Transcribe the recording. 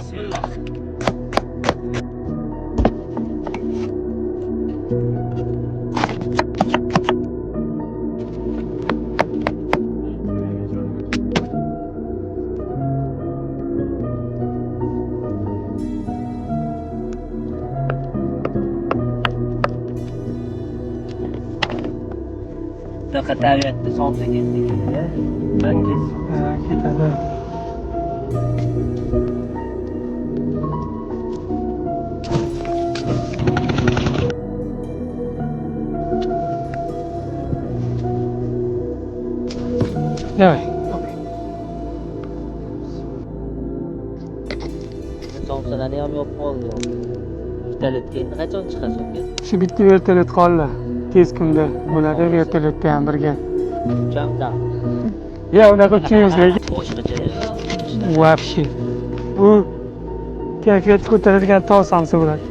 Bunaqa tabiatda solsa ketdi-da. Bangiz. Ketadi. Давай. Somsalarni ham yopib qoldi. Vertolyotga endi qachon chiqasiz uka? Shu bitta vertolyot qoldi. Tez kunda bo'ladi vertolyotda ham birga. Uchamdan. Ya unaqa uchmaymiz. Boshqacha. Вообще. Bu kayfiyat ko'taradigan tog' samsi bo'ladi.